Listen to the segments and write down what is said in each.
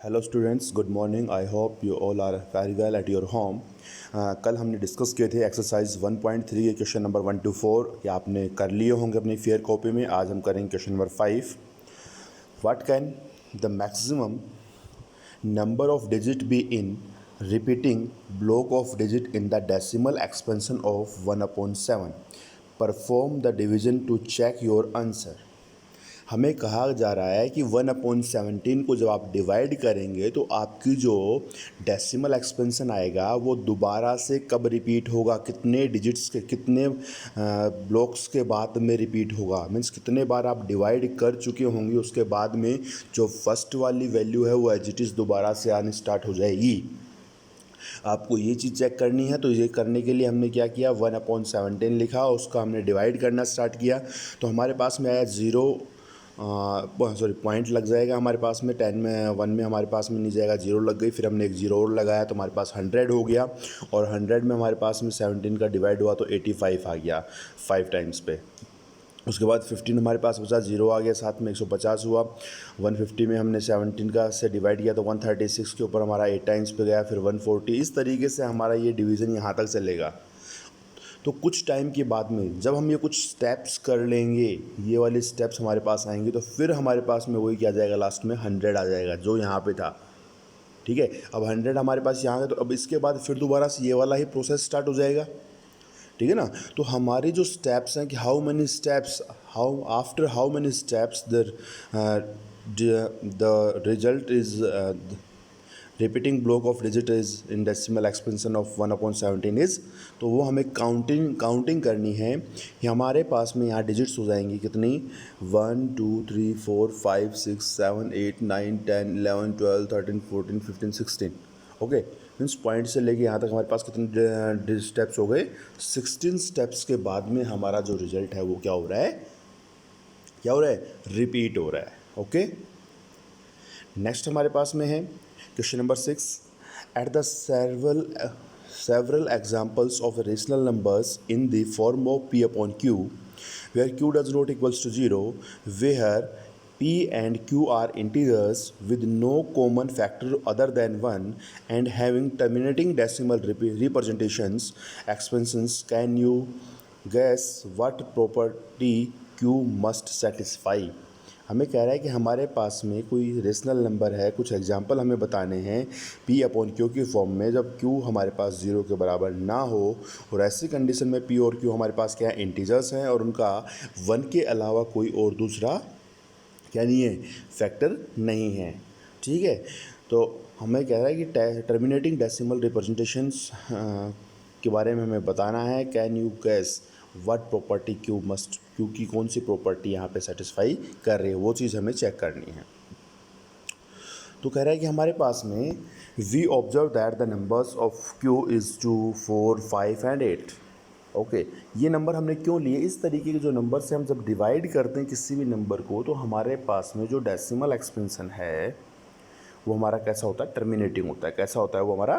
Hello students, good morning. I hope you all are very well at your home. कल हमने discuss किए थे exercise 1.3 के question number 1 to 4। ये आपने कर लिए होंगे अपनी फेयर कॉपी में। आज हम करेंगे question number 5। What can the maximum number of digit be in repeating block of digit in the decimal expansion of 1/7। Perform the division to check your answer. हमें कहा जा रहा है कि 1/17 को जब आप डिवाइड करेंगे तो आपकी जो डेसिमल एक्सपेंशन आएगा वो दोबारा से कब रिपीट होगा, कितने डिजिट्स के कितने ब्लॉक्स के बाद में रिपीट होगा। मीन्स कितने बार आप डिवाइड कर चुके होंगे उसके बाद में जो फर्स्ट वाली वैल्यू है वो एज इट इज़ दोबारा से आनी स्टार्ट हो जाएगी। आपको ये चीज़ चेक करनी है। तो ये करने के लिए हमने क्या किया, 1/17 लिखा, उसका हमने डिवाइड करना स्टार्ट किया। तो हमारे पास में आया ज़ीरो, पॉइंट लग जाएगा हमारे पास में 10 में 1 में हमारे पास में नहीं जाएगा, जीरो लग गई। फिर हमने एक जीरो और लगाया तो हमारे पास 100 हो गया। और 100 में हमारे पास में 17 का डिवाइड हुआ तो 85 आ गया 5 टाइम्स पे। उसके बाद 15 हमारे पास बचा, जीरो आ गया, साथ में 150 हुआ। 150 में हमने 17 का से डिवाइड किया तो 136 के ऊपर हमारा 8 टाइम्स पे गया, फिर 140। इस तरीके से हमारा ये डिवीज़न यहाँ तक चलेगा। तो कुछ टाइम के बाद में जब हम ये कुछ स्टेप्स कर लेंगे, ये वाले स्टेप्स हमारे पास आएंगे, तो फिर हमारे पास में वही क्या जाएगा, लास्ट में 100 आ जाएगा जो यहाँ पे था। ठीक है, अब 100 हमारे पास यहाँ है तो अब इसके बाद फिर दोबारा से ये वाला ही प्रोसेस स्टार्ट हो जाएगा। ठीक है ना। तो हमारे जो स्टेप्स हैं कि how many steps, how after how many steps the result is repeating block of digit is in decimal expansion of 1/17 is. तो वो हमें काउंटिंग करनी है। ये हमारे पास में यहाँ डिजिट्स हो जाएंगी कितनी, 1 2 3 4 5 6 7 8 9 10 11 12 13 14 15 16। ओके, मीन्स पॉइंट से लेके यहाँ तक हमारे पास कितने स्टेप्स हो गए, 16 स्टेप्स के बाद में हमारा जो रिजल्ट है वो क्या हो रहा है, रिपीट हो रहा है। ओके, नेक्स्ट हमारे पास में है question number 6। At the several examples of rational numbers in the form of p upon q, where q does not equals to 0, where p and q are integers with no common factor other than 1 and having terminating decimal representations expansions, can you guess what property q must satisfy? हमें कह रहा है कि हमारे पास में कोई rational number है, कुछ एग्जांपल हमें बताने हैं p अपॉन q की फॉर्म में, जब q हमारे पास 0 के बराबर ना हो। और ऐसी कंडीशन में p और q हमारे पास क्या है, इंटीजर्स हैं, और उनका 1 के अलावा कोई और दूसरा क्या नहीं है, फैक्टर नहीं है। ठीक है, तो हमें कह रहा है कि टर्मिनेटिंग डेसिमल रिप्रेजेंटेशंस के बारे में हमें बताना है। Can you gas what property Q must, Q की कौन सी प्रॉपर्टी यहाँ पे सेटिस्फाई कर रही है, वो चीज़ हमें चेक करनी है। तो कह रहा है कि हमारे पास में we observe that the numbers of q is 2 4 5 and 8। Okay, ये नंबर हमने क्यों लिए, इस तरीके के जो नंबर से हम जब डिवाइड करते हैं किसी भी नंबर को, तो हमारे पास में जो डेसिमल एक्सपेंशन है वो हमारा कैसा होता है, टर्मिनेटिंग होता है। कैसा होता है वो हमारा,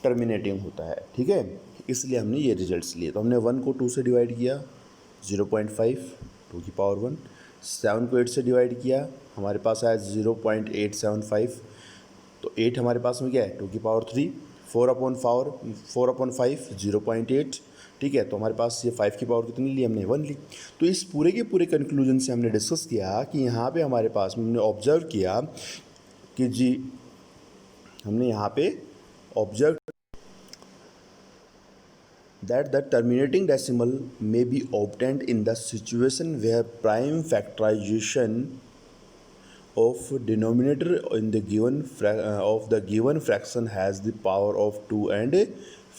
टर्मिनेटिंग होता है। ठीक है, इसलिए हमने ये रिजल्ट्स लिए। तो हमने 1 को 2 से डिवाइड किया 0.5 2 की पावर 1, 7 को 8 से डिवाइड किया, हमारे पास आया 0.875। तो 8 हमारे पास में क्या है, 2 की पावर 3, 4/5 0.8। ठीक है, तो हमारे पास ये 5 की पावर कितनी ली, हमने 1 ली। तो इस पूरे के पूरे कंक्लूजन से हमने डिस्कस किया कि यहाँ पे हमारे पास में हमने ऑब्जर्व किया कि जी, हमने यहाँ पे observe that the terminating decimal may be obtained in the situation where prime factorization of denominator in the given of the given fraction has the power of 2 and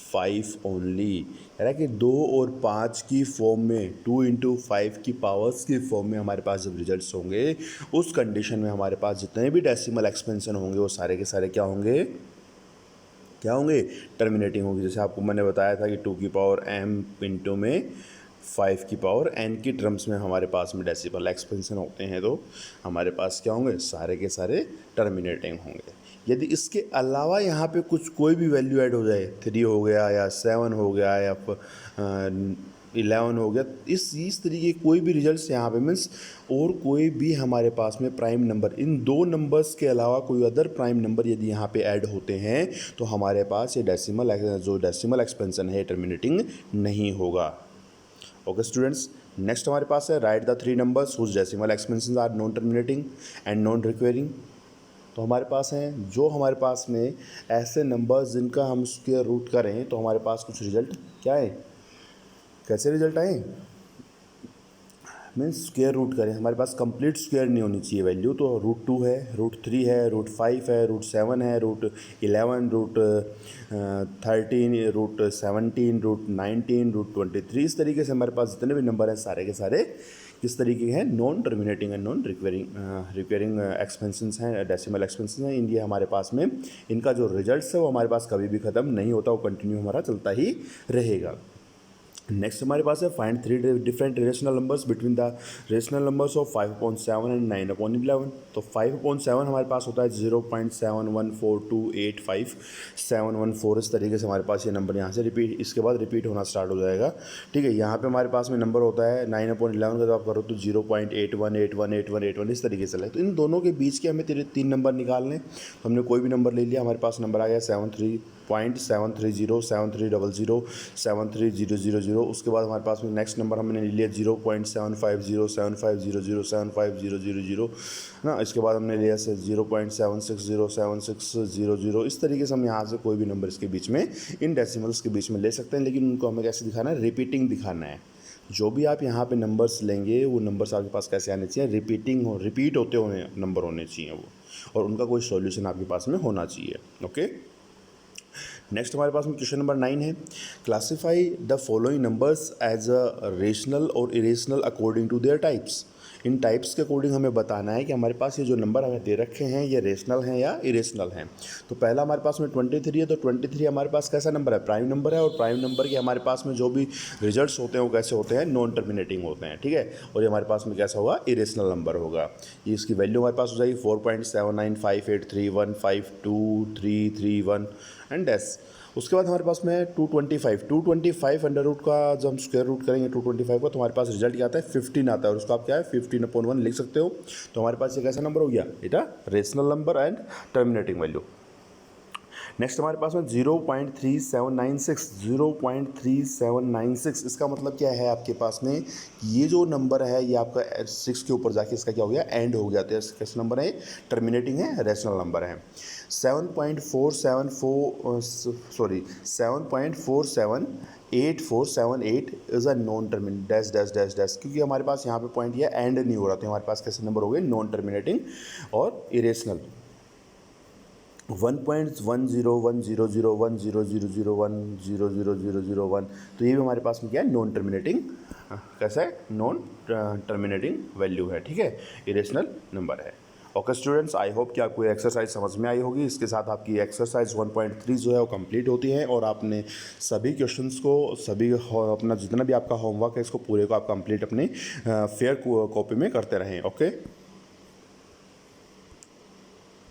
5 only। कह रहा है कि 2 और 5 की फॉर्म में, 2 इंटू 5 की powers की form में हमारे पास जब रिजल्ट्स होंगे, उस कंडीशन में हमारे पास जितने भी डेसिमल एक्सपेंशन होंगे वो सारे के सारे क्या होंगे, टर्मिनेटिंग होगी। जैसे आपको मैंने बताया था कि 2 की पावर m इंटू में 5 की पावर n की टर्म्स में हमारे पास में डेसिमल एक्सपेंशन होते हैं, तो हमारे पास क्या होंगे, सारे के सारे टर्मिनेटिंग होंगे। यदि इसके अलावा यहाँ पे कुछ कोई भी वैल्यू ऐड हो जाए, 3 हो गया या 7 हो गया या 11 हो गया। इस तरीके कोई भी रिजल्ट्स यहाँ पे मीन्स और कोई भी हमारे पास में प्राइम नंबर, इन दो नंबर्स के अलावा कोई अदर प्राइम नंबर यदि यहाँ पे ऐड होते हैं तो हमारे पास ये जो डेसिमल एक्सपेंशन है टर्मिनेटिंग नहीं होगा। ओके स्टूडेंट्स, नेक्स्ट हमारे पास है right the 3 numbers whose decimal expansion are non terminating and non recurring. तो हमारे पास हैं जो हमारे पास में ऐसे नंबर्स जिनका हम स्क्वायर रूट करें तो हमारे पास कुछ रिजल्ट क्या है, कैसे रिजल्ट आए, मीन्स स्क्वायर रूट करें, हमारे पास कंप्लीट स्क्वायर नहीं होनी चाहिए वैल्यू। तो √2 है, √3 है, √5 है, √7 है, √11, √13, √17, √19, √23, इस तरीके से हमारे पास जितने भी नंबर हैं सारे के सारे किस तरीके के हैं, non terminating and non recurring expansions हैं, डेसिमल एक्सपेंशंस हैं। ये हमारे पास में इनका जो रिजल्ट्स है वो हमारे पास कभी भी ख़त्म नहीं होता, वो कंटिन्यू हमारा चलता ही रहेगा। नेक्स्ट हमारे पास है find 3 different rational numbers between the rational numbers of 5/7 and 9/11। तो 5/7 हमारे पास होता है 0.714285 इस तरीके से हमारे पास ये नंबर यहाँ से रिपीट, इसके बाद रिपीट होना स्टार्ट हो जाएगा। ठीक है, यहाँ पे हमारे पास में नंबर होता है 9/11 का, जब आप करो तो 0.81818181 इस तरीके से लगे। तो इन दोनों के बीच के हमें 3 नंबर निकालने, तो हमने कोई भी नंबर ले लिया, हमारे पास नंबर आ गया 73.730 7300 73000। उसके बाद हमारे पास में नेक्स्ट नंबर हमने ले लिया 0.750 7500 75000 ना। इसके बाद हमने लिया 0.760 7600। इस तरीके से हम यहाँ से कोई भी नंबर इसके बीच में इन डेसिमल्स के बीच में ले सकते हैं, लेकिन उनको हमें कैसे दिखाना है, रिपीटिंग दिखाना है। जो भी आप यहाँ पे नंबर्स लेंगे वो नंबर्स आपके पास कैसे आने चाहिए, रिपीट होते हुए नंबर होने चाहिए वो, और उनका कोई सॉल्यूशन आपके पास में होना चाहिए। ओके, नेक्स्ट हमारे पास में क्वेश्चन नंबर 9 है, classify the following numbers as a rational और irrational according to their types. इन टाइप्स के अकॉर्डिंग हमें बताना है कि हमारे पास ये जो नंबर हमें दे रखे हैं ये रेशनल हैं या इरेशनल हैं। तो पहला हमारे पास में 23 है, तो 23 हमारे पास कैसा नंबर है, प्राइम नंबर है, और प्राइम नंबर के हमारे पास में जो भी रिजल्ट्स होते हैं वो कैसे होते हैं, नॉन टर्मिनेटिंग होते हैं। ठीक है, और ये हमारे पास में कैसा होगा, इरेशनल नंबर होगा। ये इसकी वैल्यू हमारे पास हो जाएगी 4.795831523331 एंड डैश। उसके बाद हमारे पास में 225 अंडर रूट का जब हम स्क्वायर रूट करेंगे 225 का, तो हमारे पास रिजल्ट क्या आता है, 15 आता है, और उसको आप क्या है 15/1 लिख सकते हो। तो हमारे पास ये कैसा नंबर हो गया, इटा rational number and terminating value. Next हमारे पास में 0.3796 इसका मतलब क्या है आपके पास में, ये जो नंबर है ये आपका 6 के ऊपर जाके इसका क्या हो गया, एंड हो गया। तो कैसा नंबर है, टर्मिनेटिंग है, रेशनल नंबर है। 7.4778 is a non terminating dash dash dash dash, क्योंकि हमारे पास यहाँ पे पॉइंट ये एंड नहीं हो रहा, तो हमारे पास कैसे नंबर हो गए, नॉन टर्मिनेटिंग और इरेशनल। 1.1001001000100001, तो ये भी हमारे पास में क्या है, नॉन टर्मिनेटिंग, कैसा है, नॉन टर्मिनेटिंग वैल्यू है। ठीक है, इरेशनल नंबर है। ओके स्टूडेंट्स, आई होप कि आपको एक्सरसाइज समझ में आई होगी। इसके साथ आपकी एक्सरसाइज 1.3 जो है वो कंप्लीट होती है, और आपने सभी क्वेश्चंस को, अपना जितना भी आपका होमवर्क है इसको पूरे को आप कंप्लीट अपने फेयर कॉपी में करते रहें। ओके।